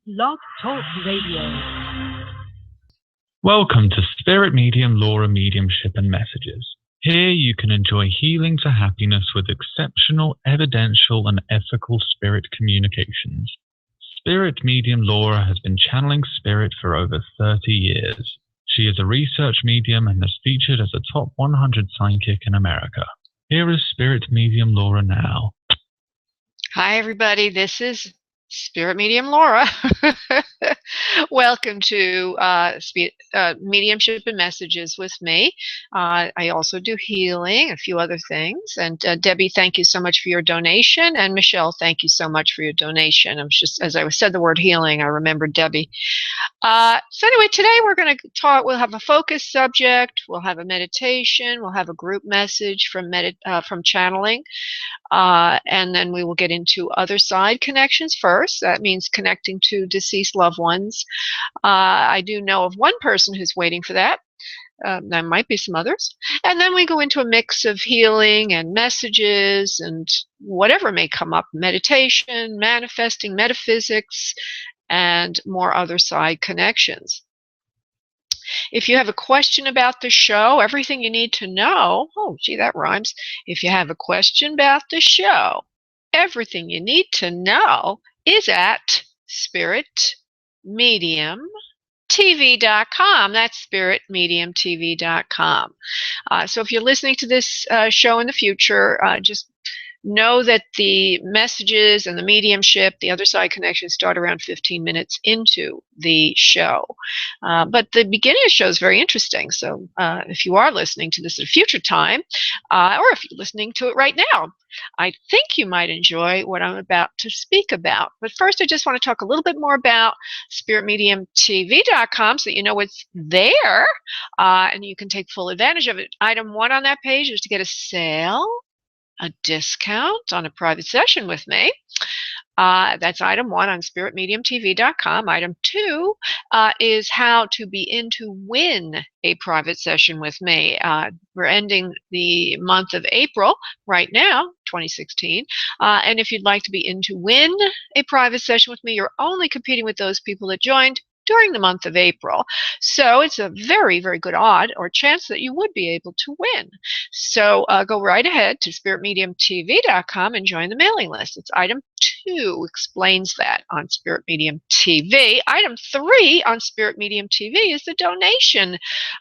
Blog Talk Radio. Welcome to Spirit Medium Laura Mediumship and Messages. Here you can enjoy healing to happiness with exceptional, evidential, and ethical spirit communications. Spirit Medium Laura has been channeling spirit for over 30 years. She is a research medium and is featured as a top 100 psychic in America. Here is Spirit Medium Laura now. Hi, everybody. This is Spirit Medium Laura. Welcome to Mediumship and Messages with me. I also do healing, a few other things. And Debbie, thank you so much for your donation. And Michelle, thank you so much for your donation. I was just, as I said the word healing, I remembered Debbie. So anyway, today we're going to talk. We'll have a focus subject. We'll have a meditation. We'll have a group message from channeling. And then we will get into other side connections first. That means connecting to deceased loved ones. I do know of one person who's waiting for that. There might be some others. And then we go into a mix of healing and messages and whatever may come up, meditation, manifesting, metaphysics, and more other side connections. If you have a question about the show, everything you need to know, oh, gee, that rhymes. If you have a question about the show, everything you need to know is at spiritmediumtv.com. That's spiritmediumtv.com. So if you're listening to this show in the future, just know that the messages and the mediumship, the other side connections, start around 15 minutes into the show. But the beginning of the show is very interesting. So if you are listening to this at a future time, or if you're listening to it right now, I think you might enjoy what I'm about to speak about. But first, I just want to talk a little bit more about spiritmediumtv.com so that you know what's there and you can take full advantage of it. Item 1 on that page is to get a sale, a discount on a private session with me. That's item 1 on spiritmediumtv.com. Item 2 is how to be in to win a private session with me. We're ending the month of April right now, 2016. And if you'd like to be in to win a private session with me, you're only competing with those people that joined during the month of April. So it's a very, very good odd or chance that you would be able to win. So go right ahead to spiritmediumtv.com and join the mailing list. It's item 2 explains that on Spirit Medium TV. Item 3 on Spirit Medium TV is the donation.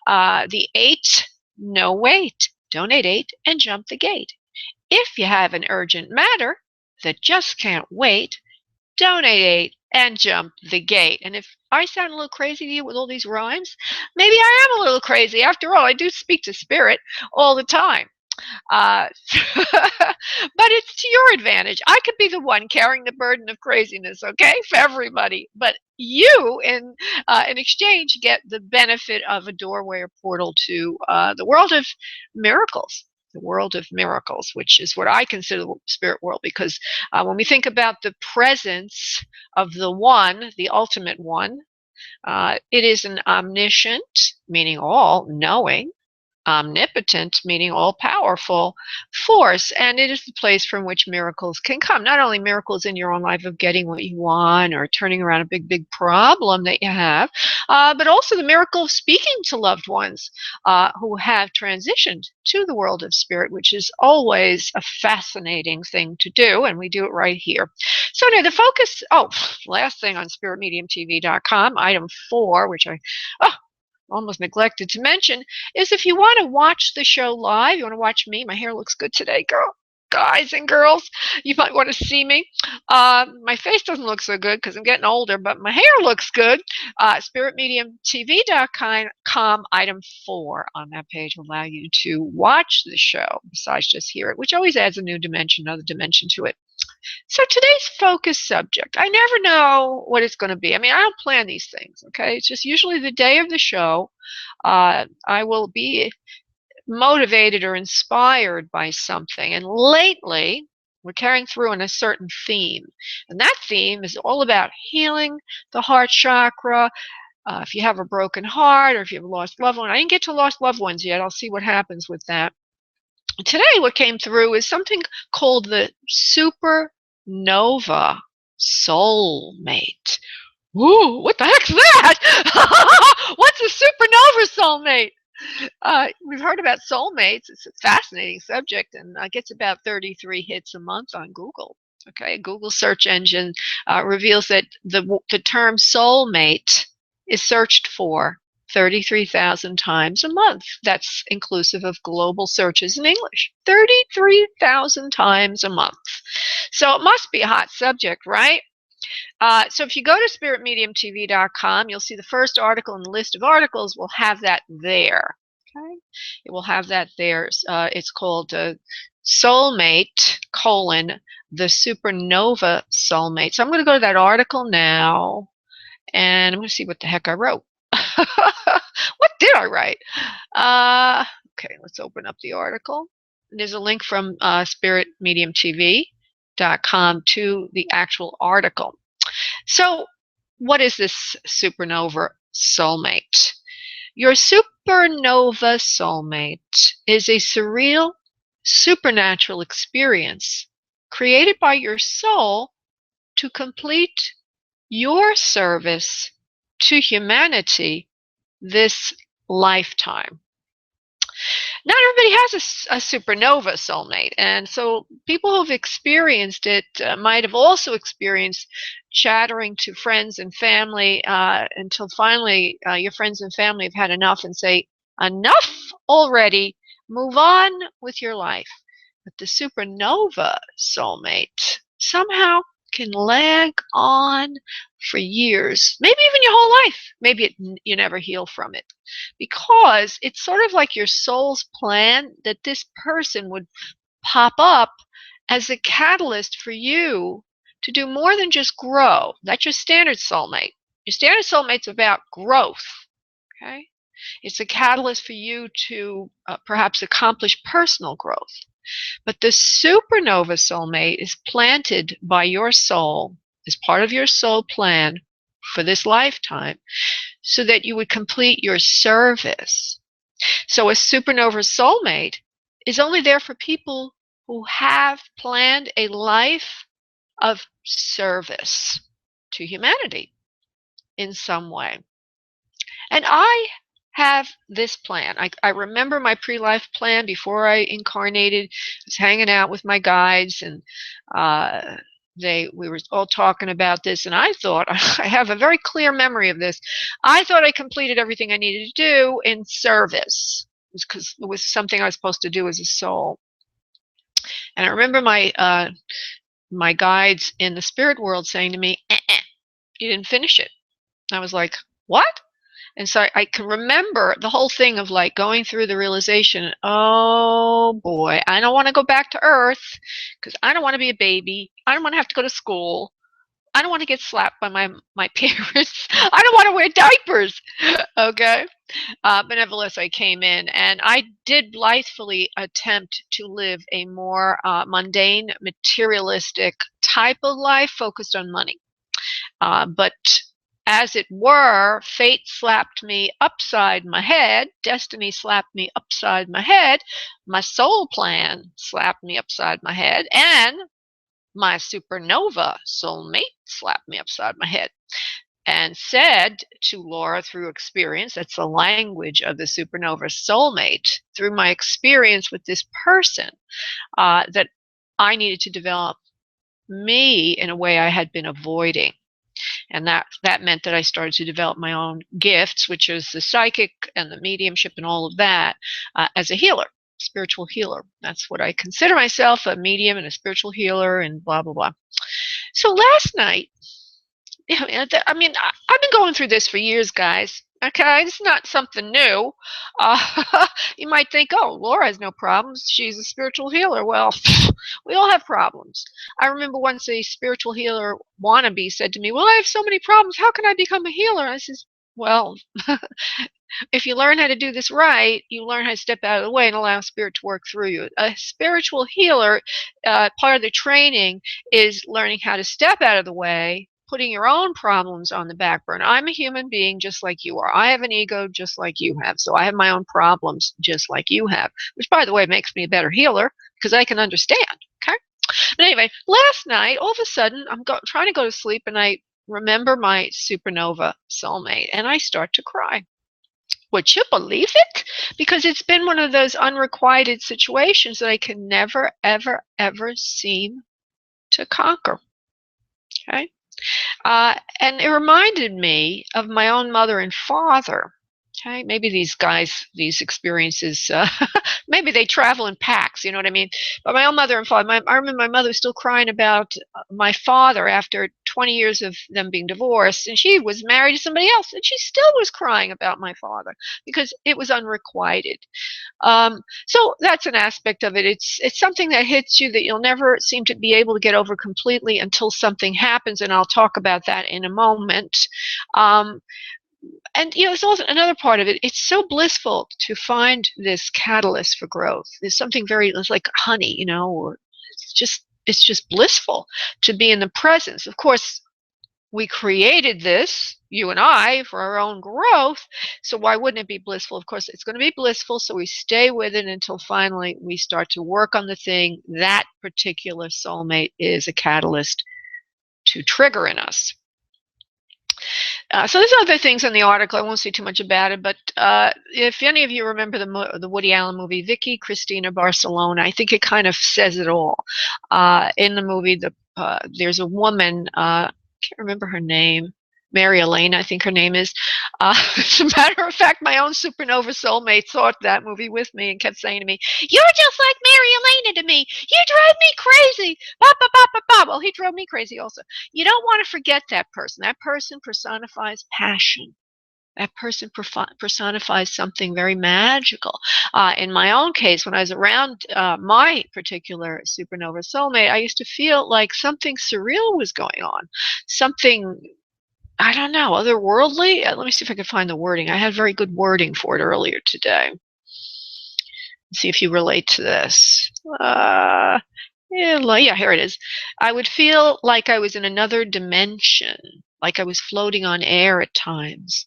The 8, no wait. Donate 8 and jump the gate. If you have an urgent matter that just can't wait, donate 8 and jump the gate. And if I sound a little crazy to you with all these rhymes, maybe I am a little crazy. After all, I do speak to spirit all the time. But it's to your advantage. I could be the one carrying the burden of craziness, okay, for everybody. But you, in exchange, get the benefit of a doorway or portal to the world of miracles. The world of miracles, which is what I consider the spirit world, because when we think about the presence of the one, the ultimate one, it is an omniscient, meaning all knowing, omnipotent, meaning all-powerful force, and it is the place from which miracles can come. Not only miracles in your own life of getting what you want or turning around a big problem that you have, but also the miracle of speaking to loved ones who have transitioned to the world of spirit, which is always a fascinating thing to do, and we do it right here. So now the focus, last thing on spiritmediumtv.com, item 4, which I almost neglected to mention, is if you want to watch the show live, you want to watch me, my hair looks good today, guys and girls, you might want to see me. My face doesn't look so good because I'm getting older, but my hair looks good. spiritmediumtv.com, item 4 on that page will allow you to watch the show besides just hear it, which always adds a new dimension, another dimension to it. So today's focus subject, I never know what it's going to be. I mean, I don't plan these things, okay? It's just usually the day of the show, I will be motivated or inspired by something. And lately, we're carrying through on a certain theme. And that theme is all about healing the heart chakra. If you have a broken heart or if you have a lost loved one. I didn't get to lost loved ones yet. I'll see what happens with that. Today, what came through is something called the supernova soulmate. Ooh, what the heck's that? What's a supernova soulmate? We've heard about soulmates. It's a fascinating subject, and gets about 33 hits a month on Google. Okay, Google search engine reveals that the term soulmate is searched for 33,000 times a month. That's inclusive of global searches in English. 33,000 times a month. So it must be a hot subject, right? So if you go to spiritmediumtv.com, you'll see the first article in the list of articles will have that there. Okay, it will have that there. It's called Soulmate, the Supernova Soulmate. So I'm going to go to that article now, and I'm going to see what the heck I wrote. What did I write? Okay, let's open up the article. There's a link from spiritmediumtv.com to the actual article. So, what is this supernova soulmate? Your supernova soulmate is a surreal, supernatural experience created by your soul to complete your service to humanity this lifetime. Not everybody has a supernova soulmate, and so people who've experienced it might have also experienced chattering to friends and family until finally your friends and family have had enough and say, enough already, move on with your life. But the supernova soulmate somehow can lag on for years, maybe even your whole life. Maybe you never heal from it, because it's sort of like your soul's plan that this person would pop up as a catalyst for you to do more than just grow. That's your standard soulmate. Your standard soulmate's about growth. Okay, it's a catalyst for you to perhaps accomplish personal growth. But the supernova soulmate is planted by your soul as part of your soul plan for this lifetime so that you would complete your service. So a supernova soulmate is only there for people who have planned a life of service to humanity in some way. And I have this plan. I remember my pre-life plan before I incarnated. I was hanging out with my guides, and we were all talking about this, and I thought, I have a very clear memory of this. I thought I completed everything I needed to do in service, because it was something I was supposed to do as a soul. And I remember my guides in the spirit world saying to me, you didn't finish it. I was like, what? And so I can remember the whole thing of like going through the realization, oh boy, I don't want to go back to Earth because I don't want to be a baby. I don't want to have to go to school. I don't want to get slapped by my parents. I don't want to wear diapers. Okay. But nevertheless, I came in, and I did blithely attempt to live a more mundane, materialistic type of life focused on money. But as it were, fate slapped me upside my head, destiny slapped me upside my head, my soul plan slapped me upside my head, and my supernova soulmate slapped me upside my head and said to Laura through experience, that's the language of the supernova soulmate, through my experience with this person, that I needed to develop me in a way I had been avoiding. And that meant that I started to develop my own gifts, which is the psychic and the mediumship and all of that, as a healer, spiritual healer. That's what I consider myself, a medium and a spiritual healer and blah, blah, blah. So last night, I mean, I've been going through this for years, guys. Okay, it's not something new. You might think, oh, Laura has no problems. She's a spiritual healer. Well, we all have problems. I remember once a spiritual healer wannabe said to me, well, I have so many problems. How can I become a healer? And I says, well, if you learn how to do this right, you learn how to step out of the way and allow spirit to work through you. A spiritual healer, part of the training is learning how to step out of the way, putting your own problems on the back burner. I'm a human being just like you are. I have an ego just like you have. So I have my own problems just like you have, which, by the way, makes me a better healer because I can understand. Okay. But anyway, last night, all of a sudden, I'm trying to go to sleep, and I remember my supernova soulmate, and I start to cry. Would you believe it? Because it's been one of those unrequited situations that I can never, ever, ever seem to conquer. Okay? And it reminded me of my own mother and father. Okay, maybe these guys, these experiences, maybe they travel in packs, you know what I mean? But my own mother and father, I remember my mother was still crying about my father after 20 years of them being divorced, and she was married to somebody else, and she still was crying about my father because it was unrequited. So that's an aspect of it. It's something that hits you that you'll never seem to be able to get over completely until something happens, and I'll talk about that in a moment. And it's also another part of it. It's so blissful to find this catalyst for growth. There's something it's like honey, or it's just blissful to be in the presence. Of course, we created this, you and I, for our own growth. So why wouldn't it be blissful? Of course, it's going to be blissful. So we stay with it until finally we start to work on the thing that particular soulmate is a catalyst to trigger in us. So there's other things in the article. I won't say too much about it, but if any of you remember the Woody Allen movie Vicky Cristina Barcelona, I think it kind of says it all. In the movie, there's a woman, I can't remember her name, Mary Elena, I think her name is. As a matter of fact, my own supernova soulmate saw that movie with me and kept saying to me, "You're just like Mary Elena to me. You drive me crazy." Ba, ba, ba, ba, ba. Well, he drove me crazy also. You don't want to forget that person. That person personifies passion. That person personifies something very magical. In my own case, when I was around my particular supernova soulmate, I used to feel like something surreal was going on. Something, I don't know, otherworldly? Let me see if I can find the wording. I had very good wording for it earlier today. Let's see if you relate to this. Yeah, here it is. I would feel like I was in another dimension, like I was floating on air at times.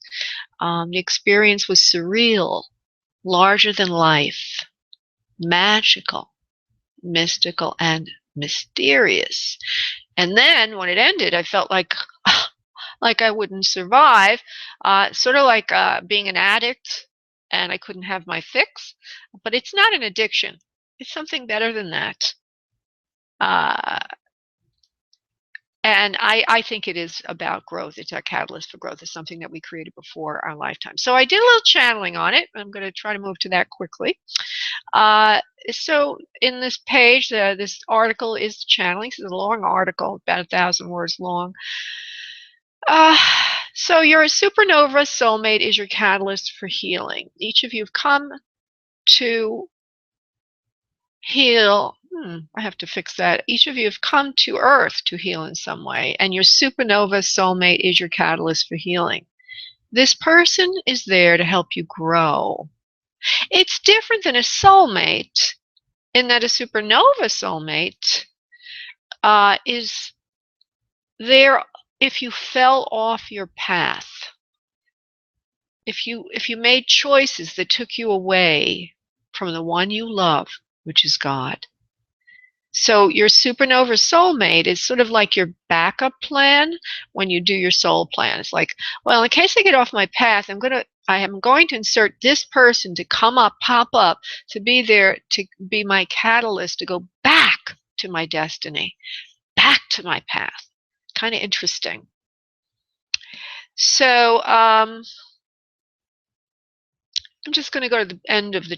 The experience was surreal, larger than life, magical, mystical, and mysterious. And then when it ended, I felt like I wouldn't survive, sort of like being an addict and I couldn't have my fix. But it's not an addiction. It's something better than that. And I think it is about growth. It's our catalyst for growth. It's something that we created before our lifetime. So I did a little channeling on it. I'm going to try to move to that quickly. So in this page, this article is channeling. It's a long article, about 1,000 words long. So your supernova soulmate is your catalyst for healing. Each of you have come to heal. I have to fix that. Each of you have come to Earth to heal in some way, and your supernova soulmate is your catalyst for healing. This person is there to help you grow. It's different than a soulmate in that a supernova soulmate is there if you fell off your path. If you made choices that took you away from the one you love, which is God. So your supernova soulmate is sort of like your backup plan when you do your soul plan. It's like, well, in case I get off my path, I am going to insert this person to pop up, to be there, to be my catalyst, to go back to my destiny, back to my path. Kind of interesting. So I'm just going to go to the end of the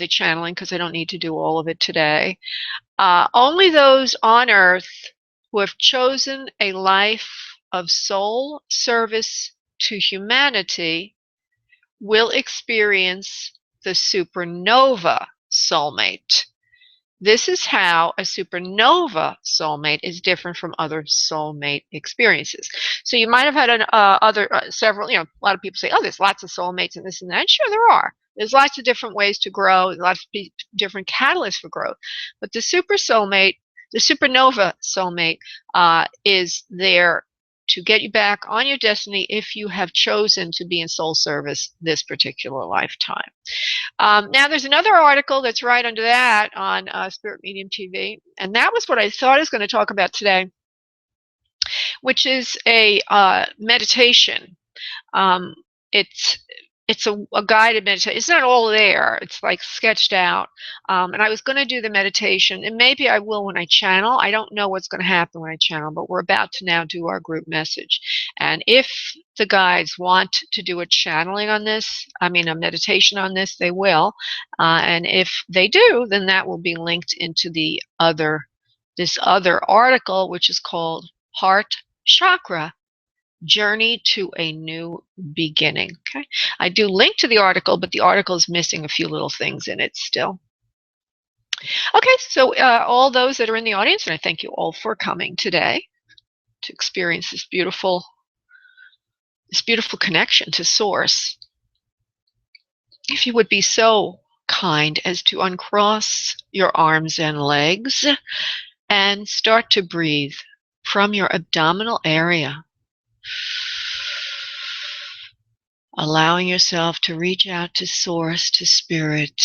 channeling because I don't need to do all of it today. Only those on Earth who have chosen a life of soul service to humanity will experience the supernova soulmate. This is how a supernova soulmate is different from other soulmate experiences. So you might have had several, a lot of people say, oh, there's lots of soulmates and this and that. And sure, there are. There's lots of different ways to grow, lots of different catalysts for growth. But the supernova soulmate is there to get you back on your destiny if you have chosen to be in soul service this particular lifetime. Now, there's another article that's right under that on Spirit Medium TV, and that was what I thought I was going to talk about today, which is a meditation. Um, it's it's a guided meditation. It's not all there. It's like sketched out. And I was going to do the meditation, and maybe I will when I channel. I don't know what's going to happen when I channel, but we're about to now do our group message. And if the guides want to do a channeling on this, I mean a meditation on this, they will. And if they do, then that will be linked into this other article, which is called Heart Chakra Journey to a New Beginning. Okay, I do link to the article, but the article is missing a few little things in it still. Okay, so all those that are in the audience, and I thank you all for coming today to experience this beautiful connection to Source. If you would be so kind as to uncross your arms and legs and start to breathe from your abdominal area, allowing yourself to reach out to Source, to Spirit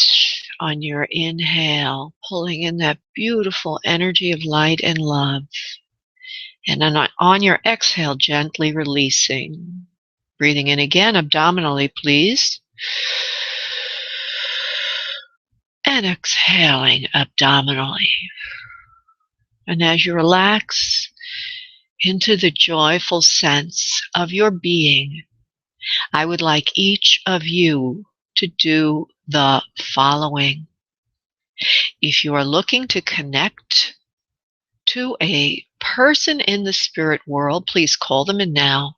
on your inhale, pulling in that beautiful energy of light and love. And then on your exhale, gently releasing. Breathing in again, abdominally, please. And exhaling abdominally. And as you relax into the joyful sense of your being, I would like each of you to do the following. If you are looking to connect to a person in the spirit world, please call them in now.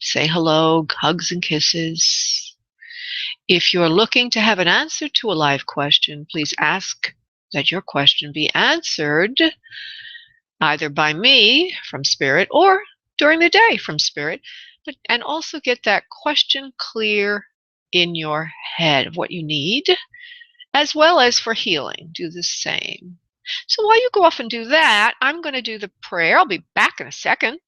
Say hello, hugs and kisses. If you're looking to have an answer to a live question, please ask that your question be answered either by me from Spirit or during the day from Spirit. And also get that question clear in your head of what you need, as well as for healing. Do the same. So while you go off and do that, I'm going to do the prayer. I'll be back in a second.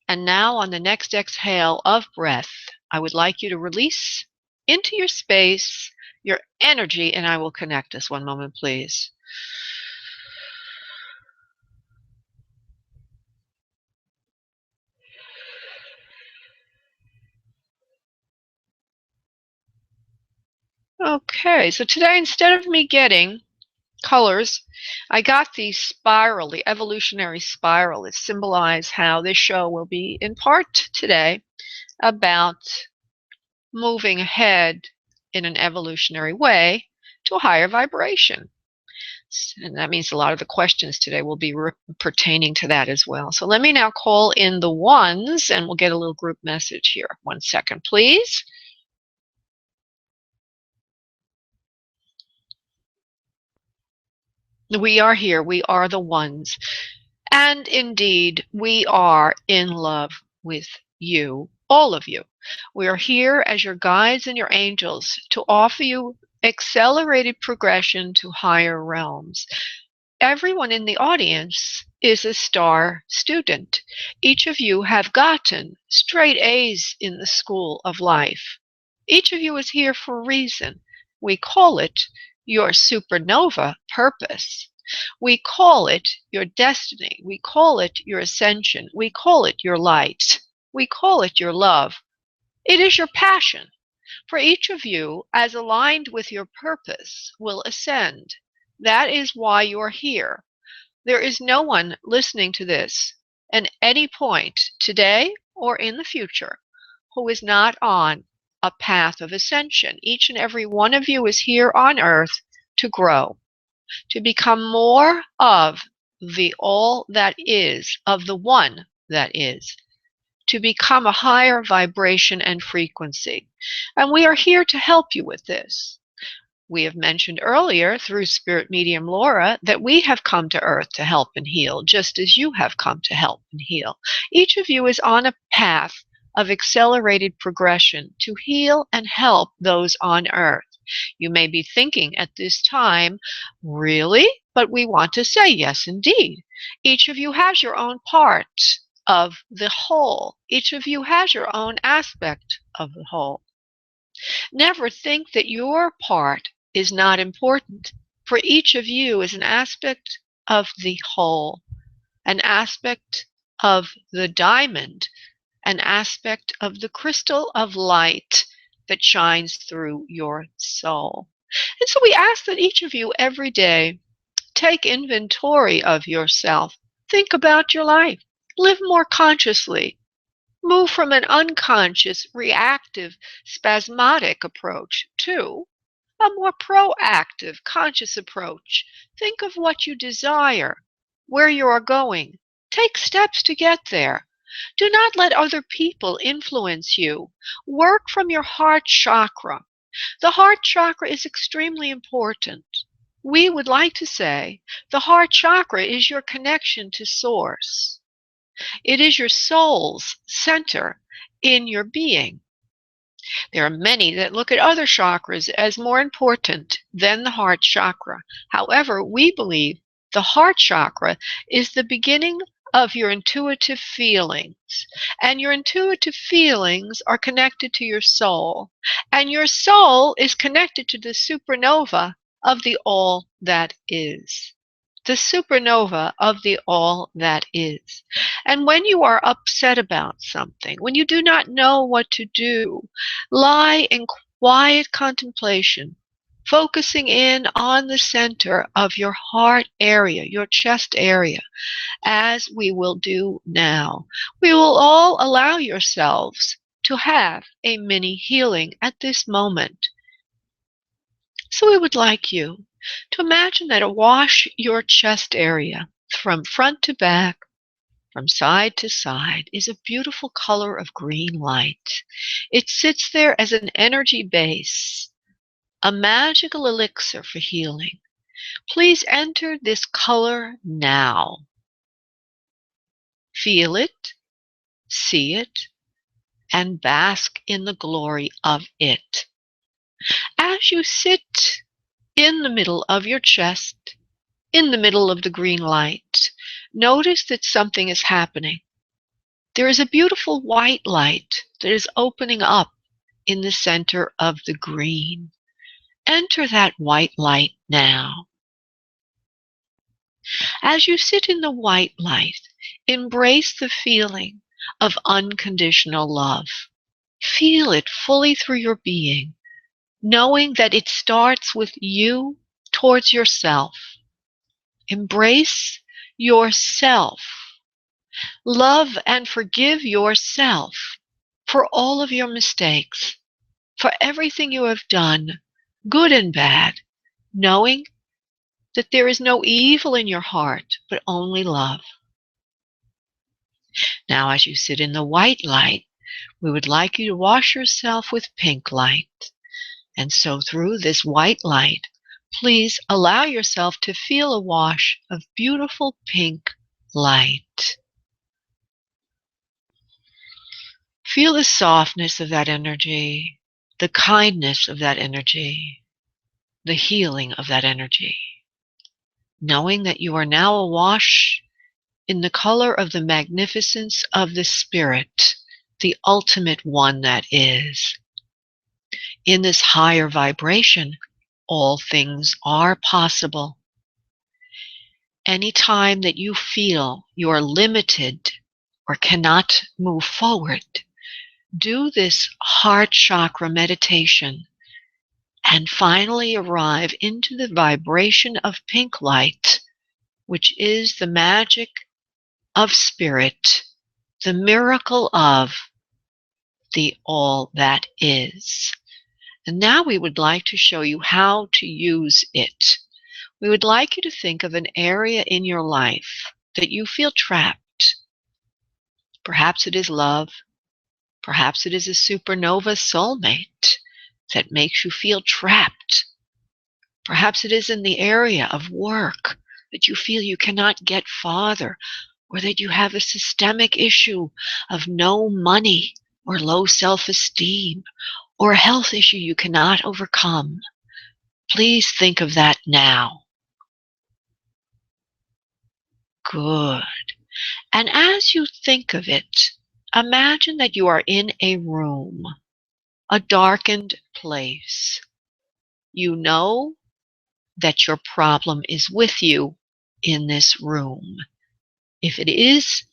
And now on the next exhale of breath, I would like you to release into your space your energy, and I will connect us. One moment, please. Okay, so today instead of me getting colors, I got the spiral, the evolutionary spiral. It symbolizes how this show will be in part today about moving ahead in an evolutionary way to a higher vibration. And that means a lot of the questions today will be pertaining to that as well. So let me now call in the ones, and we'll get a little group message here. 1 second, please. We are here. We are the ones. And indeed, we are in love with you, all of you. We are here as your guides and your angels to offer you accelerated progression to higher realms. Everyone in the audience is a star student. Each of you have gotten straight A's in the school of life. Each of you is here for a reason. We call it your supernova purpose. We call it your destiny. We call it your ascension. We call it your light. We call it your love. It is your passion. For each of you, as aligned with your purpose, will ascend. That is why you're here. There is no one listening to this at any point today or in the future who is not on a path of ascension. Each and every one of you is here on earth to grow, to become more of the all that is, of the one that is, to become a higher vibration and frequency. And we are here to help you with this. We have mentioned earlier through Spirit Medium Laura that we have come to earth to help and heal, just as you have come to help and heal. Each of you is on a path of accelerated progression to heal and help those on earth. You may be thinking at this time, really? But we want to say, yes, indeed. Each of you has your own part of the whole. Each of you has your own aspect of the whole. Never think that your part is not important. for each of you is an aspect of the whole, an aspect of the diamond, an aspect of the crystal of light that shines through your soul. And so we ask that each of you every day take inventory of yourself. Think about your life. Live more consciously. Move from an unconscious, reactive, spasmodic approach to a more proactive, conscious approach. Think of what you desire, where you are going. Take steps to get there. Do not let other people influence you. Work from your heart chakra. The heart chakra is extremely important. We would like to say the heart chakra is your connection to Source. It is your soul's center in your being. There are many that look at other chakras as more important than the heart chakra. However, we believe the heart chakra is the beginning of your intuitive feelings. And your intuitive feelings are connected to your soul. And your soul is connected to the supernova of the all that is. The supernova of the all that is. And when you are upset about something, when you do not know what to do, lie in quiet contemplation, focusing in on the center of your heart area, your chest area, as we will do now. We will all allow yourselves to have a mini healing at this moment. So we would like you to imagine that awash your chest area from front to back, from side to side, is a beautiful color of green light. It sits there as an energy base, a magical elixir for healing. Please enter this color now. Feel it, see it, and bask in the glory of it. As you sit in the middle of your chest, in the middle of the green light, notice that something is happening. There is a beautiful white light that is opening up in the center of the green. Enter that white light now. As you sit in the white light, embrace the feeling of unconditional love. Feel it fully through your being, knowing that it starts with you towards yourself. Embrace yourself. Love and forgive yourself for all of your mistakes, for everything you have done, good and bad, knowing that there is no evil in your heart, but only love. Now, as you sit in the white light, we would like you to wash yourself with pink light. And so through this white light, please allow yourself to feel a wash of beautiful pink light. Feel the softness of that energy, the kindness of that energy, the healing of that energy. Knowing that you are now awash in the color of the magnificence of the Spirit, the ultimate one that is. In this higher vibration, all things are possible. Anytime that you feel you are limited or cannot move forward, do this heart chakra meditation and finally arrive into the vibration of pink light, which is the magic of Spirit, the miracle of the all that is. And now we would like to show you how to use it. We would like you to think of an area in your life that you feel trapped. Perhaps it is love. Perhaps it is a supernova soulmate that makes you feel trapped. Perhaps it is in the area of work that you feel you cannot get farther, or that you have a systemic issue of no money or low self-esteem, or a health issue you cannot overcome. Please think of that now. Good. And as you think of it, imagine that you are in a room, a darkened place. You know that your problem is with you in this room. If it is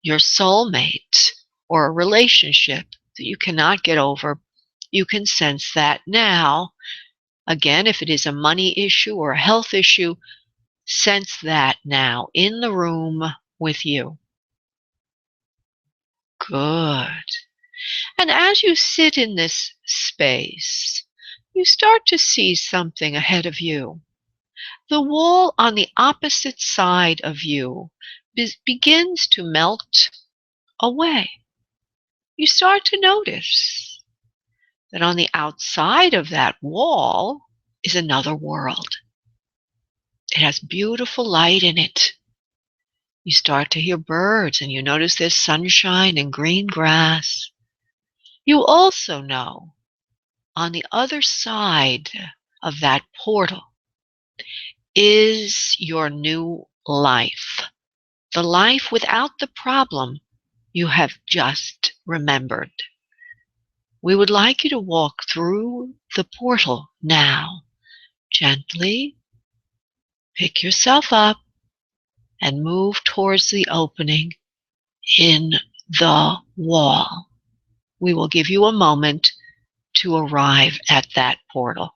your soulmate or a relationship that you cannot get over, you can sense that now. Again, if it is a money issue or a health issue, sense that now in the room with you. Good. And as you sit in this space, you start to see something ahead of you. The wall on the opposite side of you begins to melt away. You start to notice that on the outside of that wall is another world. It has beautiful light in it. You start to hear birds and you notice there's sunshine and green grass. You also know on the other side of that portal is your new life. The life without the problem you have just remembered. We would like you to walk through the portal now. Gently pick yourself up and move towards the opening in the wall. We will give you a moment to arrive at that portal.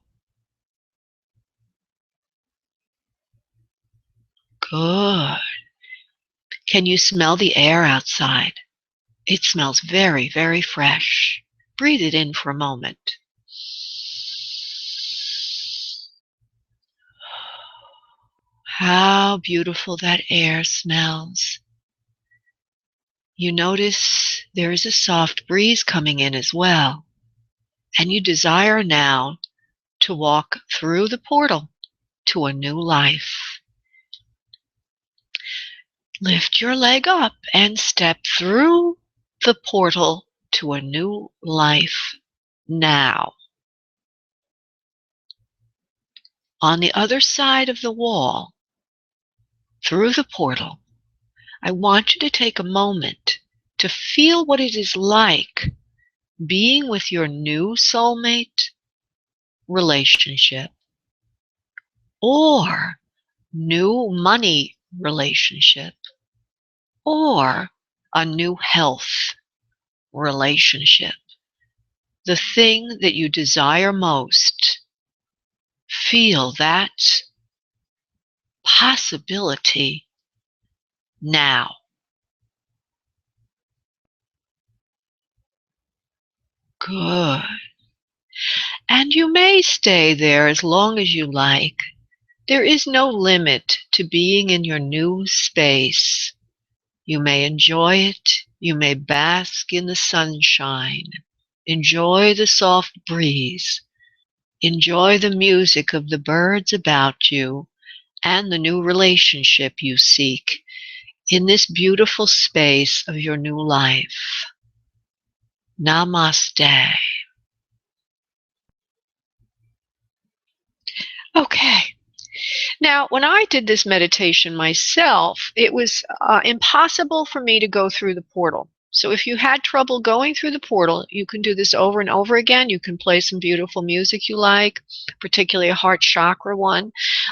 Good. Can you smell the air outside? It smells very, very fresh. Breathe it in for a moment. How beautiful that air smells. You notice there is a soft breeze coming in as well, and you desire now to walk through the portal to a new life. Lift your leg up and step through the portal to a new life now. On the other side of the wall, through the portal, I want you to take a moment to feel what it is like being with your new soulmate relationship or new money relationship or a new health relationship. The thing that you desire most. Feel that possibility now. Good. And you may stay there as long as you like. There is no limit to being in your new space. You may enjoy it. You may bask in the sunshine. Enjoy the soft breeze. Enjoy the music of the birds about you and the new relationship you seek in this beautiful space of your new life. Namaste. Okay. Now, when I did this meditation myself, it was impossible for me to go through the portal. So if you had trouble going through the portal, you can do this over and over again. You can play some beautiful music you like, particularly a heart chakra one,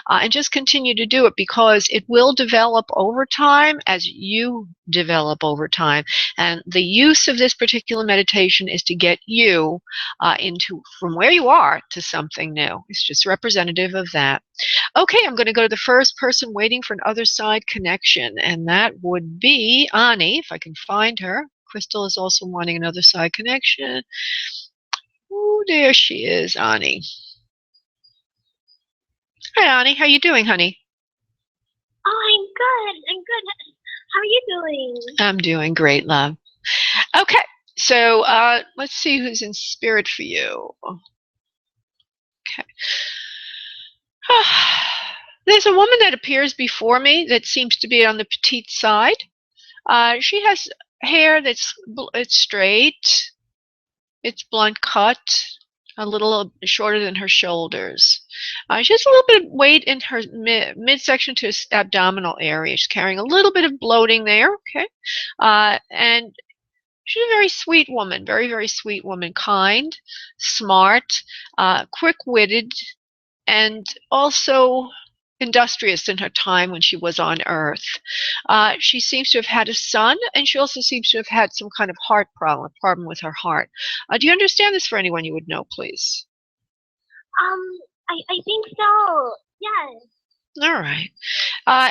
and just continue to do it because it will develop over time as you develop over time. And the use of this particular meditation is to get you into from where you are to something new. It's just representative of that. Okay, I'm going to go to the first person waiting for an other side connection, and that would be Ani, if I can find her. Crystal is also wanting another side connection. Oh, there she is, Ani. Hi, Ani. How you doing, honey? Oh, I'm good. I'm good. How are you doing? I'm doing great, love. Okay, so let's see who's in spirit for you. Okay. There's a woman that appears before me that seems to be on the petite side. She has hair that's it's straight, it's blunt cut, a little shorter than her shoulders. She has a little bit of weight in her midsection to abdominal area. She's carrying a little bit of bloating there, okay? And she's a very sweet woman, very, very sweet woman, kind, smart, quick-witted, and also industrious in her time when she was on Earth. She seems to have had a son, and she also seems to have had some kind of heart problem with her heart. Do you understand this for anyone you would know, please? I think so. Yes. All right.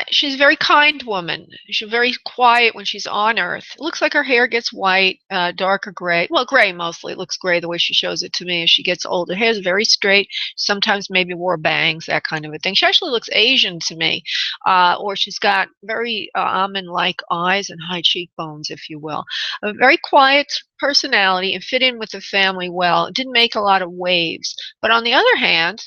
She's a very kind woman. She's very quiet when she's on Earth. It looks like her hair gets white, dark or gray. Well, gray mostly. It looks gray the way she shows it to me as she gets older. Her hair's very straight. Sometimes maybe wore bangs, that kind of a thing. She actually looks Asian to me, or she's got very almond-like eyes and high cheekbones, if you will. A very quiet personality and fit in with the family well. Didn't make a lot of waves. But on the other hand,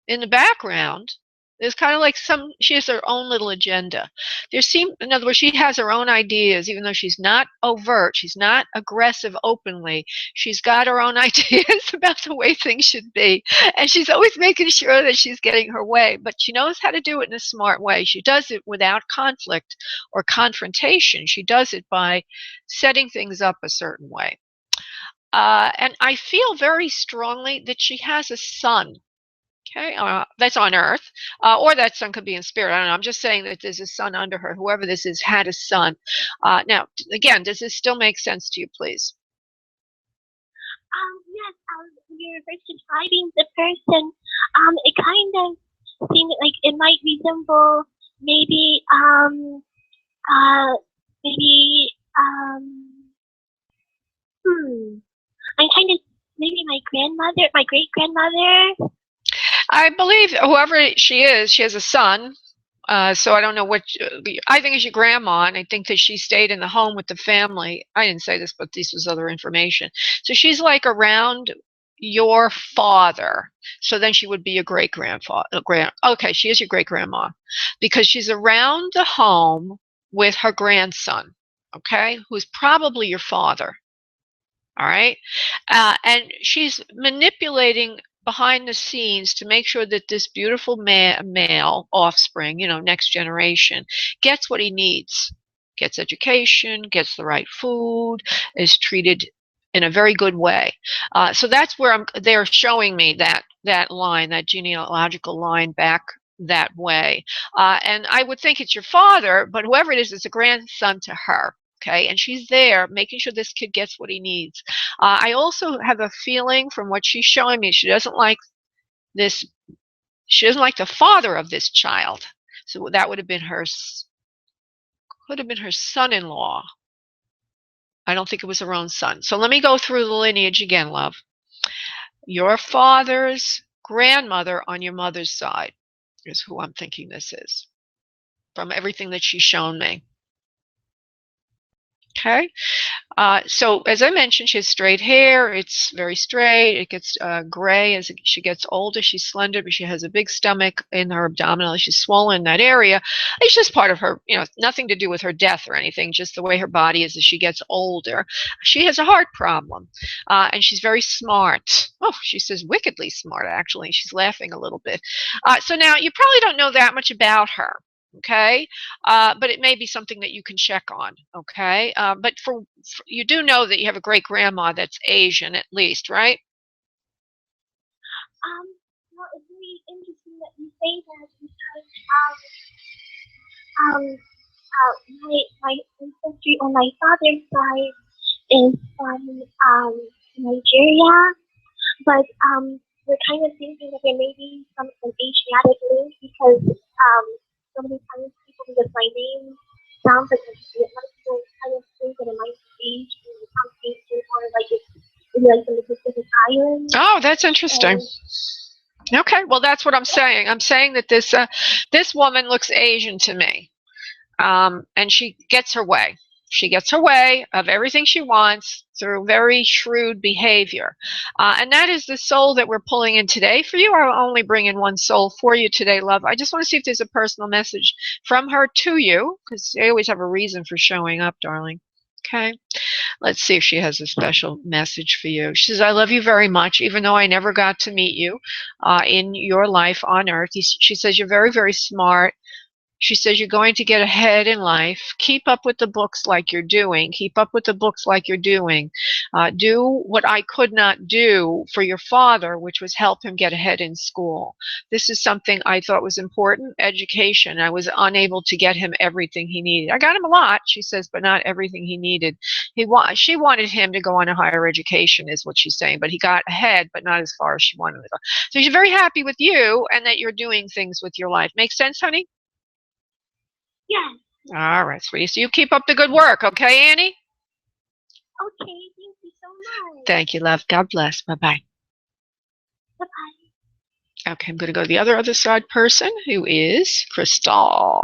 in the background, there's kind of like she has her own little agenda. In other words, she has her own ideas, even though she's not overt, she's not aggressive openly. She's got her own ideas about the way things should be. And she's always making sure that she's getting her way. But she knows how to do it in a smart way. She does it without conflict or confrontation. She does it by setting things up a certain way. And I feel very strongly that she has a son. Okay, that's on Earth, or that son could be in spirit. I don't know. I'm just saying that there's a son under her. Whoever this is had a son. Now, again, does this still make sense to you, please? Yes. When you were first describing the person, it kind of seemed like it might resemble maybe I'm kind of maybe my grandmother, my great grandmother. I believe whoever she is, she has a son. So I don't know what, I think it's your grandma, and I think that she stayed in the home with the family. I didn't say this, but this was other information. So she's like around your father. So then she would be your great-grandfather. Okay, she is your great-grandma because she's around the home with her grandson, okay, who's probably your father. All right. And she's manipulating behind the scenes to make sure that this beautiful male offspring, next generation, gets what he needs, gets education, gets the right food, is treated in a very good way. So that's where they're showing me that line, that genealogical line back that way. And I would think it's your father, but whoever it is a grandson to her. Okay, and she's there making sure this kid gets what he needs. I also have a feeling from what she's showing me, she doesn't like this. She doesn't like the father of this child. So that could have been her son-in-law. I don't think it was her own son. So let me go through the lineage again, love. Your father's grandmother on your mother's side is who I'm thinking this is, from everything that she's shown me. Okay, so as I mentioned, she has straight hair. It's very straight. It gets gray as she gets older. She's slender, but she has a big stomach in her abdominal. She's swollen in that area. It's just part of her, nothing to do with her death or anything, just the way her body is as she gets older. She has a heart problem, and she's very smart. Oh, she says wickedly smart, actually. She's laughing a little bit. So now you probably don't know that much about her. Okay, but it may be something that you can check on. Okay, but for you do know that you have a great grandma that's Asian, at least, right? Well, it's really interesting that you say that because my ancestry on my father's side is from Nigeria, but we're kind of thinking that there may be some Asiatic link because so many times people, because my name sounds like a people kind of think that it might be Asian, some Asian, or like it's maybe like from the Pacific Islands. Oh, that's interesting. Okay, well, that's what I'm saying. I'm saying that this woman looks Asian to me, and she gets her way. She gets her way of everything she wants through very shrewd behavior. And that is the soul that we're pulling in today. For you, I'll only bring in one soul for you today, love. I just want to see if there's a personal message from her to you, because they always have a reason for showing up, darling. Okay. Let's see if she has a special message for you. She says, I love you very much, even though I never got to meet you in your life on Earth. She says, you're very, very smart. She says you're going to get ahead in life. Keep up with the books like you're doing. Keep up with the books like you're doing. Do what I could not do for your father, which was help him get ahead in school. This is something I thought was important, education. I was unable to get him everything he needed. I got him a lot, she says, but not everything he needed. She wanted him to go on a higher education, is what she's saying, but he got ahead, but not as far as she wanted to go. So she's very happy with you and that you're doing things with your life. Make sense, honey? Yes. All right, sweetie. So you keep up the good work, okay, Annie? Okay, thank you so much. Thank you, love. God bless. Bye-bye. Bye-bye. Okay, I'm going to go to the other side person, who is Crystal. Oh,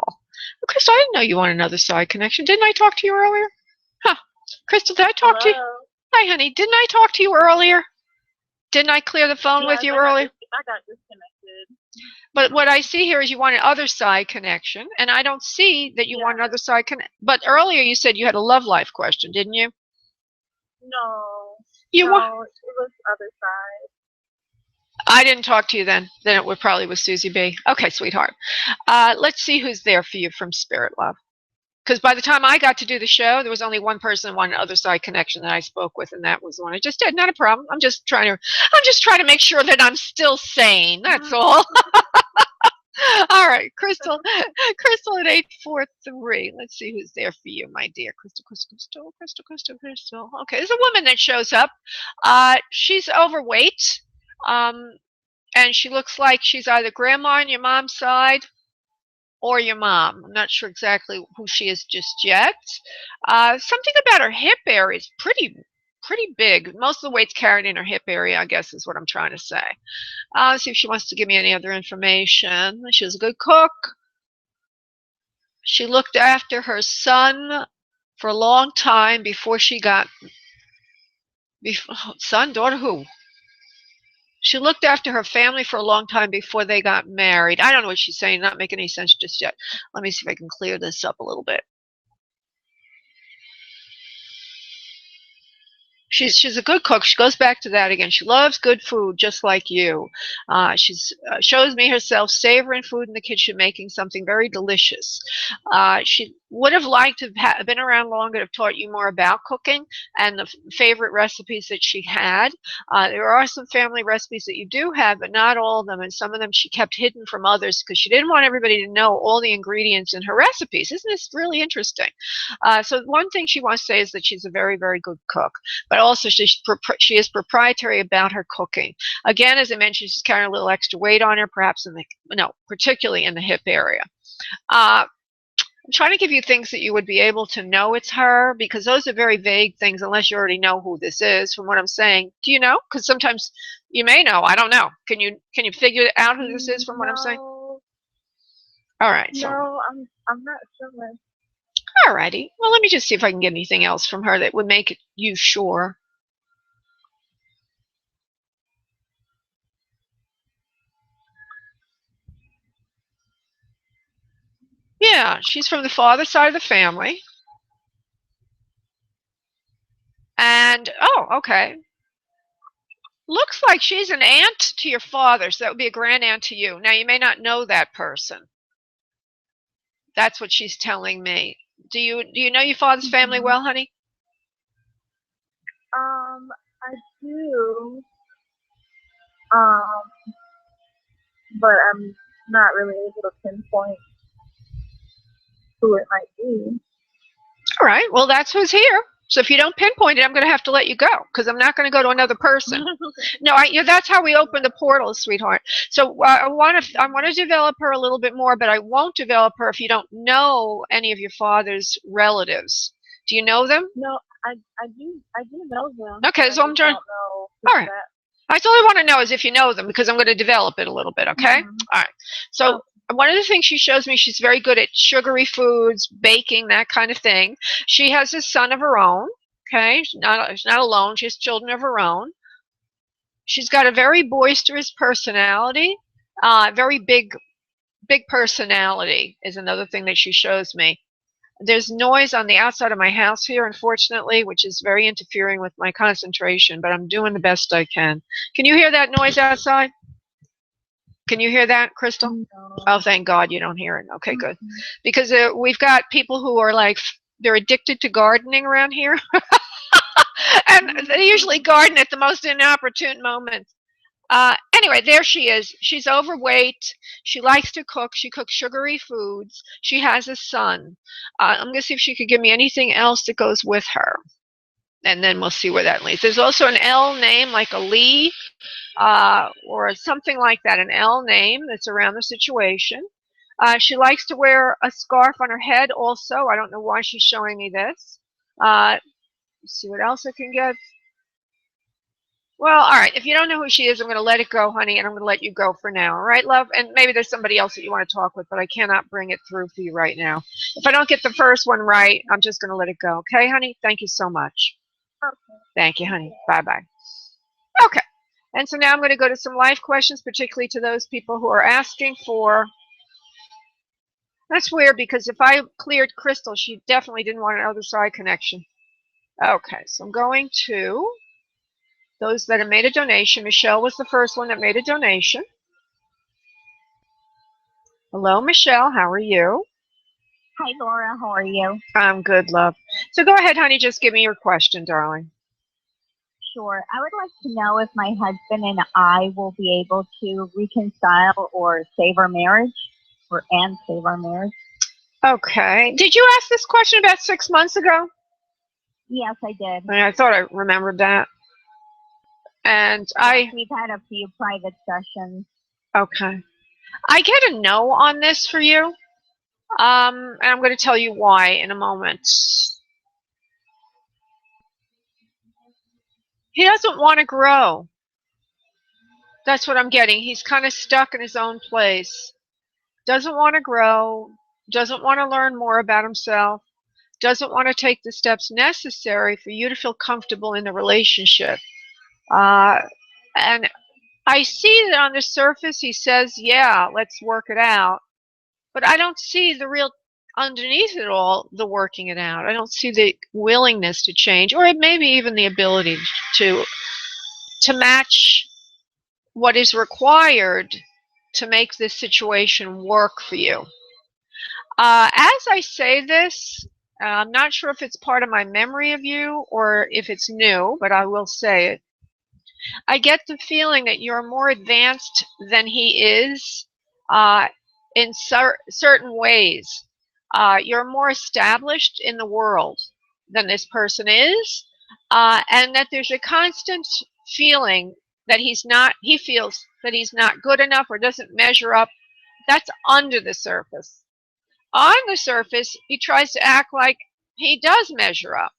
Crystal, I didn't know you want another side connection. Didn't I talk to you earlier? Huh. Crystal, did I talk to you? Hi, honey. Didn't I talk to you earlier? Didn't I clear the phone with you earlier? I got disconnected. But what I see here is you want an other side connection, and I don't see that you want another side connection. But earlier you said you had a love life question, didn't you? No. You no, want? it was other side. I didn't talk to you then. Then it would probably was Susie B. Okay, sweetheart. Let's see who's there for you from Spirit Love. Because by the time I got to do the show, there was only one person, one other side connection that I spoke with, and that was the one I just did. Not a problem. I'm just trying to make sure that I'm still sane. That's all. All right, Crystal at 843. Let's see who's there for you, my dear. Crystal. Okay, there's a woman that shows up. She's overweight, and she looks like she's either grandma on your mom's side or your mom. I'm not sure exactly who she is just yet. Something about her hip area is pretty big. Most of the weight's carried in her hip area, I guess is what I'm trying to say. Let's see if she wants to give me any other information. She was a good cook. She looked after her son for a long time before she got... Son, daughter, who? She looked after her family for a long time before they got married. I don't know what she's saying. Not making any sense just yet. Let me see if I can clear this up a little bit. She's a good cook. She goes back to that again. She loves good food, just like you. She shows me herself savoring food in the kitchen, making something very delicious. She would have liked to have been around longer to have taught you more about cooking and the favorite recipes that she had. There are some family recipes that you do have, but not all of them, and some of them she kept hidden from others because she didn't want everybody to know all the ingredients in her recipes. Isn't this really interesting? So one thing she wants to say is that she's a very, very good cook, but also she is proprietary about her cooking. Again, as I mentioned, she's carrying a little extra weight on her, perhaps particularly in the hip area. I'm trying to give you things that you would be able to know it's her, because those are very vague things unless you already know who this is from what I'm saying. Do you know? Because sometimes you may know. I don't know. Can you figure out who this is from what I'm saying? All right. No, I'm not sure. All righty. Well, let me just see if I can get anything else from her that would make you sure. Yeah, she's from the father side of the family. And, oh, okay. Looks like she's an aunt to your father, so that would be a grand aunt to you. Now, you may not know that person. That's what she's telling me. Do you know your father's family well, honey? I do. But I'm not really able to pinpoint who it might be. All right. Well, that's who's here. So if you don't pinpoint it, I'm going to have to let you go because I'm not going to go to another person. No, that's how we open the portal, sweetheart. So I want to develop her a little bit more, but I won't develop her if you don't know any of your father's relatives. Do you know them? No, I do know them. Okay, so I'm trying. All right. That's all I want to know is if you know them, because I'm going to develop it a little bit. Okay. All right. So. One of the things she shows me, she's very good at sugary foods, baking, that kind of thing. She has a son of her own, okay? She's not alone. She has children of her own. She's got a very boisterous personality, very big personality is another thing that she shows me. There's noise on the outside of my house here, unfortunately, which is very interfering with my concentration, but I'm doing the best I can. Can you hear that noise outside? Can you hear that, Crystal? No. Oh, thank God you don't hear it. Okay, good. Because we've got people who are like, they're addicted to gardening around here. And they usually garden at the most inopportune moments. Anyway, there she is. She's overweight. She likes to cook. She cooks sugary foods. She has a son. I'm going to see if she could give me anything else that goes with her. And then we'll see where that leads. There's also an L name, like a Lee, or something like that, an L name that's around the situation. She likes to wear a scarf on her head also. I don't know why she's showing me this. Let's see what else I can get. Well, all right. If you don't know who she is, I'm going to let it go, honey, and I'm going to let you go for now. All right, love? And maybe there's somebody else that you want to talk with, but I cannot bring it through for you right now. If I don't get the first one right, I'm just going to let it go. Okay, honey? Thank you so much. Okay. Thank you, honey. Bye-bye. Okay. And so now I'm going to go to some life questions, particularly to those people who are asking for. That's weird because if I cleared Crystal, she definitely didn't want an other side connection. Okay, so I'm going to those that have made a donation. Michelle was the first one that made a donation. Hello, Michelle. How are you? Hi, Laura. How are you? I'm good, love. So go ahead, honey. Just give me your question, darling. Sure. I would like to know if my husband and I will be able to reconcile or save our marriage, and save our marriage. Okay. Did you ask this question about 6 months ago? Yes, I did. I thought I remembered that. And we've had a few private sessions. Okay. I get a no on this for you. And I'm going to tell you why in a moment. He doesn't want to grow. That's what I'm getting. He's kind of stuck in his own place. Doesn't want to grow. Doesn't want to learn more about himself. Doesn't want to take the steps necessary for you to feel comfortable in the relationship. And I see that on the surface he says, yeah, let's work it out. But I don't see the real underneath it all, the working it out. I don't see the willingness to change, or maybe even the ability to match what is required to make this situation work for you. As I say this, I'm not sure if it's part of my memory of you or if it's new, but I will say it. I get the feeling that you're more advanced than he is in certain ways. You're more established in the world than this person is, and that there's a constant feeling that he feels that he's not good enough or doesn't measure up. That's under the surface. On the surface, he tries to act like he does measure up.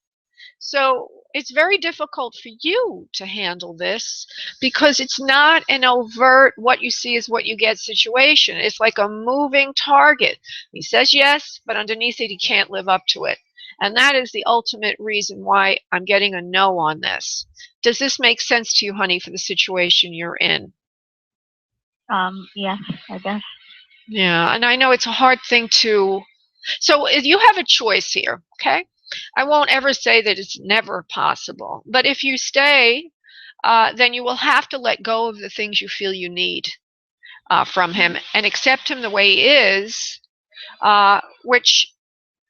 So it's very difficult for you to handle this because it's not an overt what you see is what you get situation. It's like a moving target. He says yes, but underneath it he can't live up to it. And that is the ultimate reason why I'm getting a no on this. Does this make sense to you, honey, for the situation you're in? Yes, I guess. Yeah, and I know it's a hard thing to. So you have a choice here, okay? I won't ever say that it's never possible, but if you stay, then you will have to let go of the things you feel you need from him and accept him the way he is, which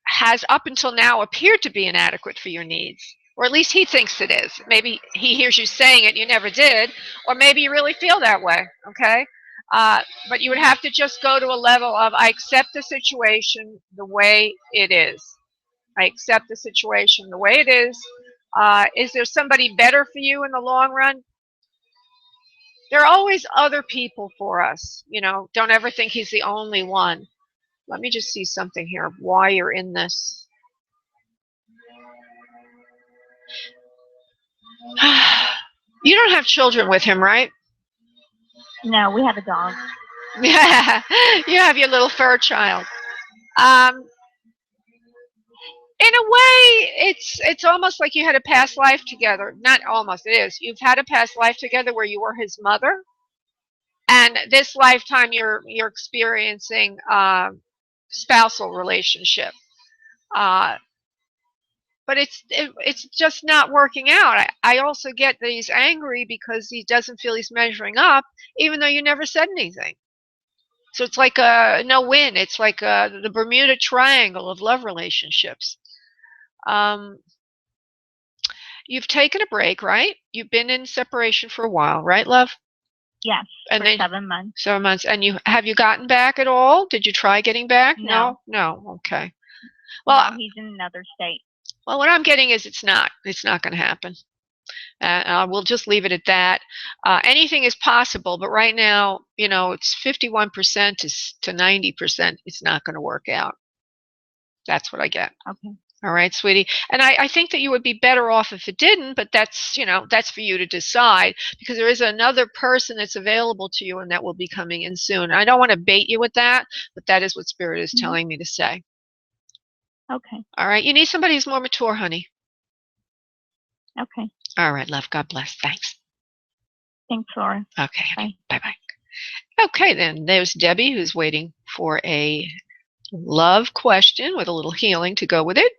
has up until now appeared to be inadequate for your needs, or at least he thinks it is. Maybe he hears you saying it, you never did, or maybe you really feel that way, okay? But you would have to just go to a level of, I accept the situation the way it is. I accept the situation the way it is. Is there somebody better for you in the long run? There are always other people for us. You know, don't ever think he's the only one. Let me just see something here of why you're in this. You don't have children with him, right? No, we have a dog. Yeah, you have your little fur child. In a way, it's almost like you had a past life together. Not almost, it is. You've had a past life together where you were his mother, and this lifetime you're experiencing spousal relationship. But it's just not working out. I also get that he's angry because he doesn't feel he's measuring up, even though you never said anything. So it's like a no-win. It's like the Bermuda Triangle of love relationships. You've taken a break, right? You've been in separation for a while, right, love? Yes, And for then 7 months. 7 months. And have you gotten back at all? Did you try getting back? No. No. Okay. Well, no, he's in another state. Well, what I'm getting is it's not going to happen. We'll just leave it at that. Anything is possible, but right now, it's 51% to 90%. It's not going to work out. That's what I get. Okay. All right, sweetie. And I think that you would be better off if it didn't, but that's for you to decide, because there is another person that's available to you and that will be coming in soon. I don't want to bait you with that, but that is what Spirit is telling me to say. Okay. All right. You need somebody who's more mature, honey. Okay. All right, love. God bless. Thanks. Thanks, Laura. Okay. Bye. Bye-bye. Okay, then. There's Debbie, who's waiting for a love question with a little healing to go with it.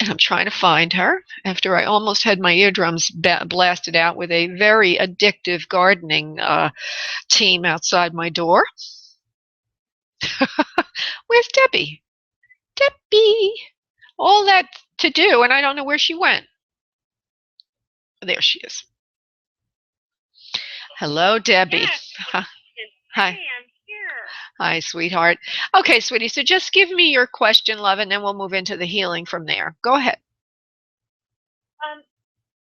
And I'm trying to find her after I almost had my eardrums blasted out with a very addictive gardening team outside my door. Where's Debbie? Debbie! All that to do, and I don't know where she went. There she is. Hello, Debbie. Yes. Hi. Hey, I'm here. Hi, sweetheart. Okay, sweetie, so just give me your question, love, and then we'll move into the healing from there. Go ahead.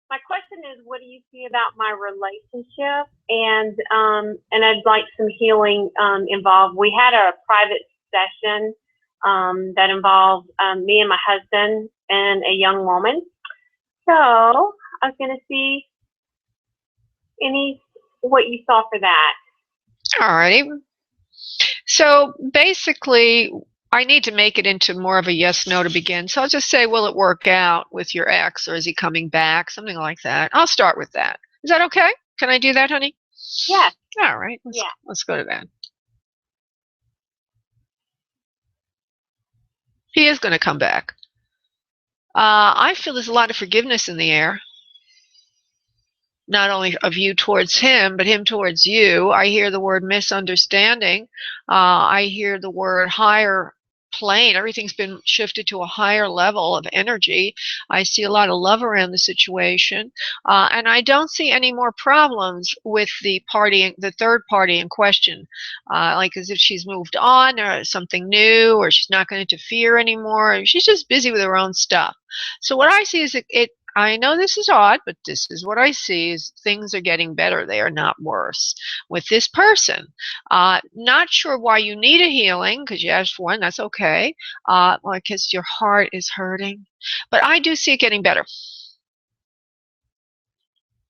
My question is, what do you see about my relationship? And I'd like some healing involved. We had a private session that involved me and my husband and a young woman. So I was going to see what you saw for that. All righty. So basically, I need to make it into more of a yes/no to begin. So I'll just say, will it work out with your ex, or is he coming back? Something like that. I'll start with that. Is that okay? Can I do that, honey? Yeah. All right. Let's go to that. He is going to come back. I feel there's a lot of forgiveness in the air. Not only of you towards him, but him towards you. I hear the word misunderstanding. I hear the word higher plane. Everything's been shifted to a higher level of energy. I see a lot of love around the situation. And I don't see any more problems with the third party in question. Like as if she's moved on or something new, or she's not going to interfere anymore. She's just busy with her own stuff. So what I see is I know this is odd, but this is what I see is things are getting better. They are not worse with this person. Not sure why you need a healing, because you asked for one. That's okay. Well, I guess your heart is hurting. But I do see it getting better.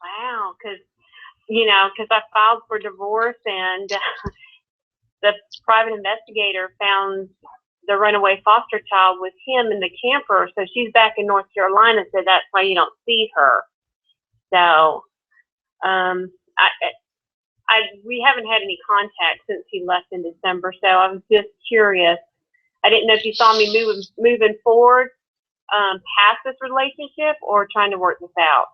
Wow, because I filed for divorce, and the private investigator found the runaway foster child with him in the camper. So she's back in North Carolina, so that's why you don't see her. So we haven't had any contact since he left in December. So I was just curious. I didn't know if you saw me moving forward past this relationship, or trying to work this out.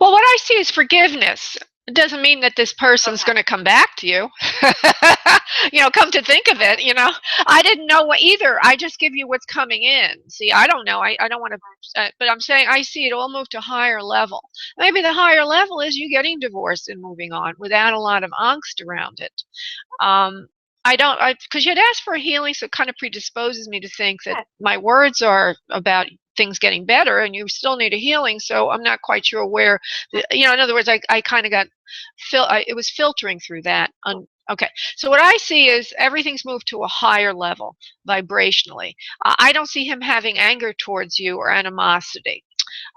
Well, what I see is forgiveness. It doesn't mean that this person's going to come back to you. Come to think of it, I didn't know what either. I just give you what's coming in. See, I don't know. I don't want to, but I'm saying I see it all move to a higher level. Maybe the higher level is you getting divorced and moving on without a lot of angst around it. Because you had asked for a healing, so it kind of predisposes me to think that my words are about things getting better, and you still need a healing. So I'm not quite sure where, in other words, I kind of got, it was filtering through that. Okay, so what I see is everything's moved to a higher level vibrationally. I don't see him having anger towards you or animosity.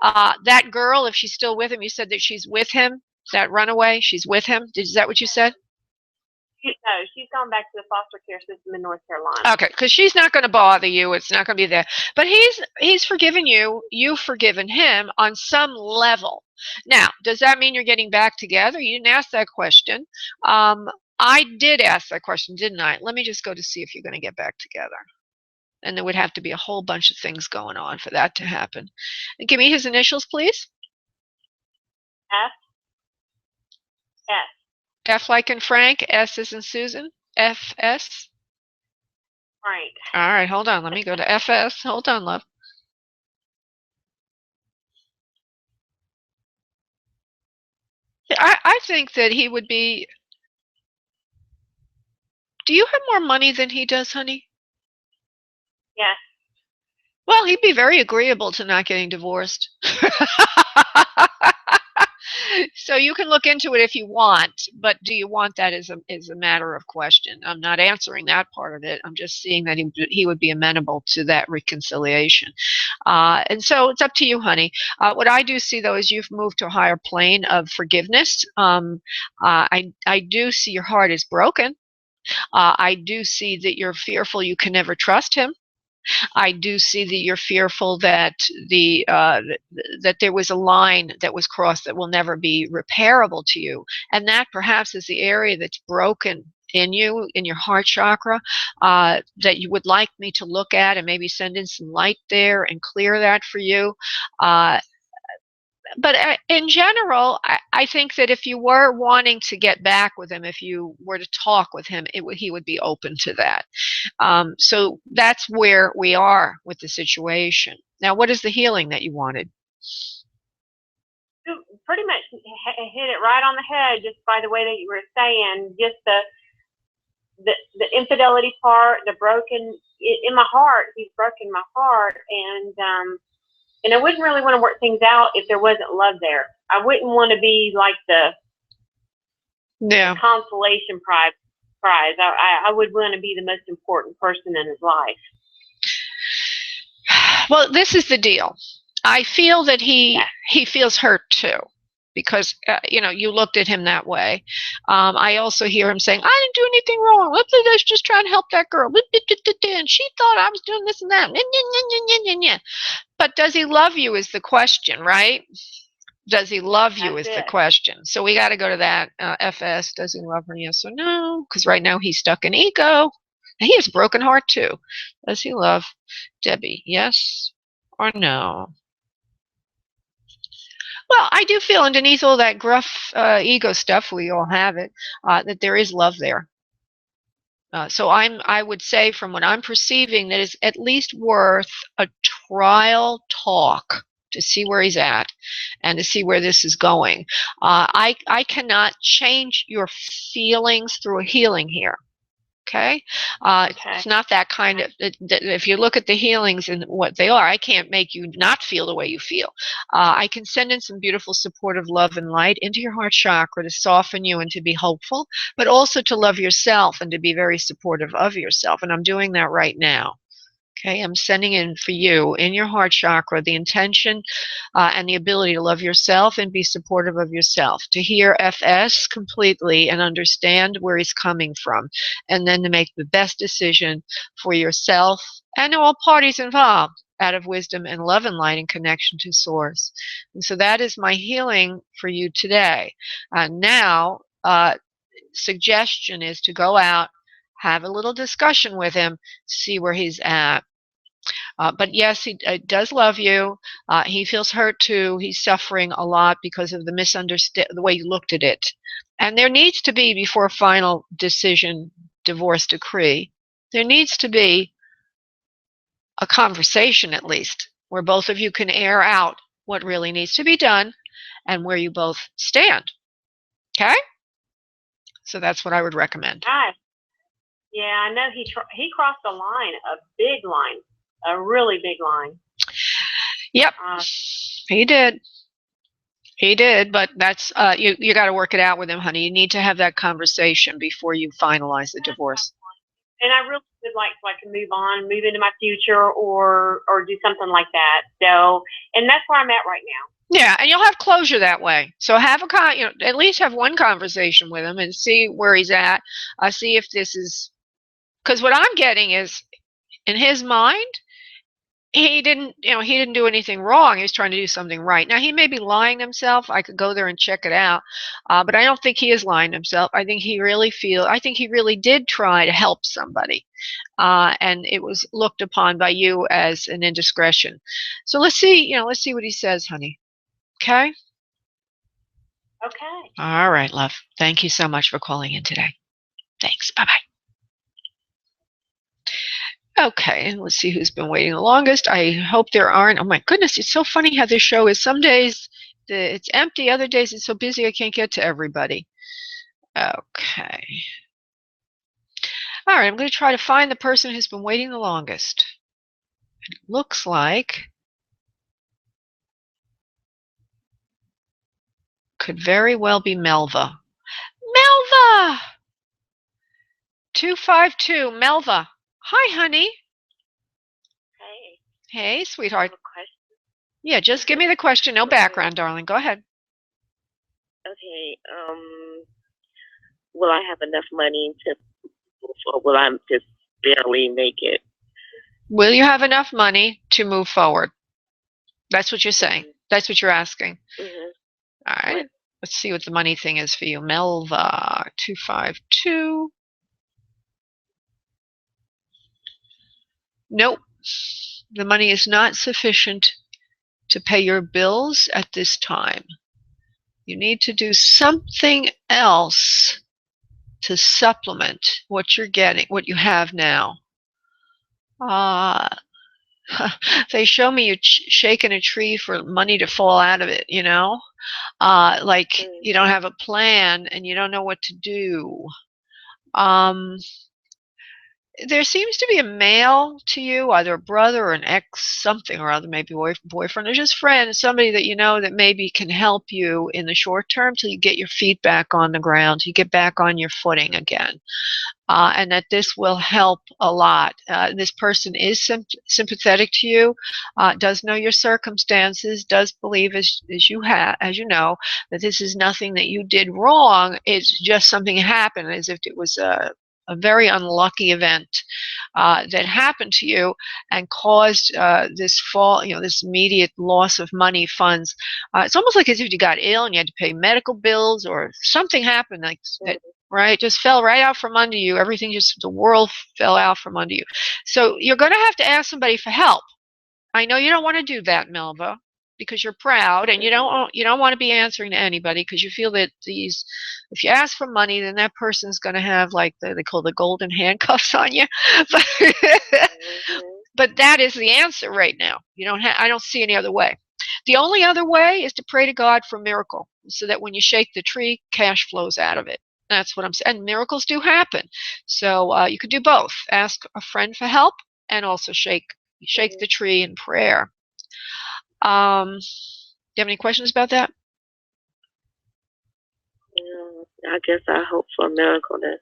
That girl, if she's still with him, you said that she's with him, that runaway, she's with him. Is that what you said? No, she's gone back to the foster care system in North Carolina. Okay, because she's not going to bother you. It's not going to be there. But he's forgiven you. You've forgiven him on some level. Now, does that mean you're getting back together? You didn't ask that question. I did ask that question, didn't I? Let me just go to see if you're going to get back together. And there would have to be a whole bunch of things going on for that to happen. And give me his initials, please. F. F like in Frank, S as in Susan. FS? Frank. All right, hold on. Let me go to FS. Hold on, love. I think that he would be. Do you have more money than he does, honey? Yes. Well, he'd be very agreeable to not getting divorced. So you can look into it if you want, but do you want that is a matter of question. I'm not answering that part of it. I'm just seeing that he would be amenable to that reconciliation. And so it's up to you, honey. What I do see, though, is you've moved to a higher plane of forgiveness. I do see your heart is broken. I do see that you're fearful you can never trust him. I do see that you're fearful that that there was a line that was crossed that will never be repairable to you, and that perhaps is the area that's broken in you, in your heart chakra, that you would like me to look at and maybe send in some light there and clear that for you. But in general, I think that if you were wanting to get back with him, if you were to talk with him, he would be open to that. So that's where we are with the situation. Now, what is the healing that you wanted? You pretty much hit it right on the head just by the way that you were saying. Just the infidelity part, the broken in my heart. He's broken my heart, and I wouldn't really want to work things out if there wasn't love there. I wouldn't want to be like the consolation prize. I would want to be the most important person in his life. Well, this is the deal. I feel that he feels hurt too, because you looked at him that way. I also hear him saying, "I didn't do anything wrong. Let's just try and help that girl." And she thought I was doing this and that. But does he love you is the question, right? Does he love you is the question. So we got to go to that. FS, does he love her? Yes or no? Because right now he's stuck in ego. He has a broken heart too. Does he love Debbie? Yes or no? Well, I do feel underneath all that gruff ego stuff, we all have it, that there is love there. So I would say, from what I'm perceiving, that is at least worth a trial talk to see where he's at and to see where this is going. I cannot change your feelings through a healing here. Okay? It's not that kind of, if you look at the healings and what they are, I can't make you not feel the way you feel. I can send in some beautiful supportive love and light into your heart chakra to soften you and to be hopeful, but also to love yourself and to be very supportive of yourself. And I'm doing that right now. Okay, I'm sending in for you in your heart chakra the intention and the ability to love yourself and be supportive of yourself, to hear FS completely and understand where he's coming from, and then to make the best decision for yourself and all parties involved out of wisdom and love and light and connection to source. And so that is my healing for you today. Now, suggestion is to go out, have a little discussion with him, see where he's at. But yes, he does love you. He feels hurt too. He's suffering a lot because of the way you looked at it. And there needs to be, before a final decision, divorce decree, there needs to be a conversation at least, where both of you can air out what really needs to be done and where you both stand. Okay? So that's what I would recommend. Nice. Yeah, I know he crossed a line, a big line, a really big line. Yep, he did. He did, but that's you got to work it out with him, honey. You need to have that conversation before you finalize the divorce. And I really would like so I can move on, move into my future, or do something like that. So, and that's where I'm at right now. Yeah, and you'll have closure that way. So have at least have one conversation with him and see where he's at. See if this is, because what I'm getting is, in his mind, he didn't do anything wrong. He was trying to do something right. Now, he may be lying to himself. I could go there and check it out. But I don't think he is lying to himself. I think he really did try to help somebody. And it was looked upon by you as an indiscretion. So let's see what he says, honey. Okay? Okay. All right, love. Thank you so much for calling in today. Thanks. Bye-bye. Okay, let's see who's been waiting the longest. I hope there aren't. Oh my goodness, it's so funny how this show is. Some days it's empty, other days it's so busy I can't get to everybody. Okay. All right, I'm going to try to find the person who's been waiting the longest. It looks like could very well be Melva. Melva! 252, Melva. Hi, honey. Hey. Hey, sweetheart. Question. Yeah, just give me the question. No background, darling. Go ahead. Okay. Will I have enough money to, or will I just barely make it? Will you have enough money to move forward? That's what you're saying. That's what you're asking. Mm-hmm. All right. Let's see what the money thing is for you. Melva, 252. Nope. The money is not sufficient to pay your bills at this time. You need to do something else to supplement what you're getting, what you have now. They show me you shaking a tree for money to fall out of it, you know? Like you don't have a plan and you don't know what to do. There seems to be a male to you, either a brother or an ex something or other, maybe boyfriend or just friend, somebody that you know that maybe can help you in the short term till you get your feet back on the ground, you get back on your footing again. And that this will help a lot. This person is sympathetic to you, does know your circumstances, does believe, as you know, that this is nothing that you did wrong. It's just something happened, as if it was a very unlucky event that happened to you and caused this fall, this immediate loss of money, funds. It's almost like as if you got ill and you had to pay medical bills or something happened like that. Right, just fell right out from under you. Everything the world fell out from under you. So you're going to have to ask somebody for help. I know you don't want to do that, Melva, because you're proud and you don't want to be answering to anybody because you feel that if you ask for money, then that person's going to have like they call the golden handcuffs on you. But that is the answer right now. I don't see any other way. The only other way is to pray to God for a miracle, so that when you shake the tree, cash flows out of it. That's what I'm saying. And miracles do happen. So you could do both. Ask a friend for help and also shake the tree in prayer. Do you have any questions about that? I guess I hope for a miracle then.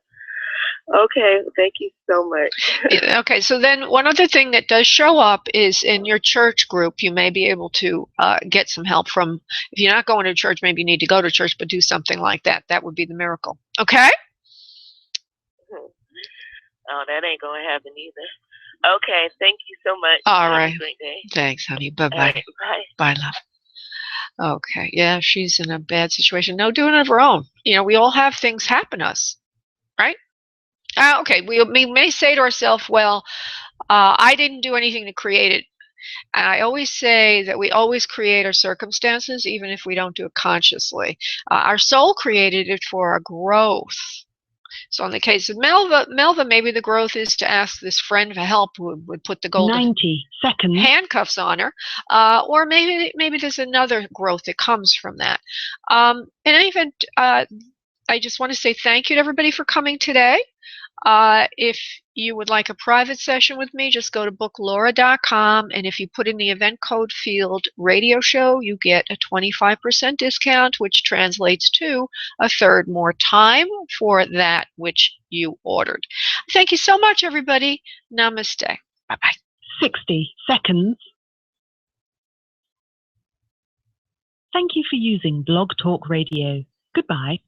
Okay, thank you so much. Okay, so then one other thing that does show up is in your church group, you may be able to get some help from, if you're not going to church, maybe you need to go to church, but do something like that. That would be the miracle. Okay? Oh, that ain't going to happen either. Okay, thank you so much. All right. Have a great day. Thanks, honey. Bye-bye. Right, bye. Bye, love. Okay, yeah, she's in a bad situation. No, doing it of her own. We all have things happen to us, right? Okay, we may say to ourselves, well, I didn't do anything to create it. And I always say that we always create our circumstances, even if we don't do it consciously. Our soul created it for our growth. So in the case of Melva, maybe the growth is to ask this friend for help who would put the golden 90 seconds handcuffs on her, or maybe there's another growth that comes from that. In any event, I just want to say thank you to everybody for coming today. If you would like a private session with me, just go to booklaura.com, and if you put in the event code field radio show, you get a 25% discount, which translates to a third more time for that which you ordered. Thank you so much, everybody. Namaste. Bye-bye. 60 seconds. Thank you for using Blog Talk Radio. Goodbye.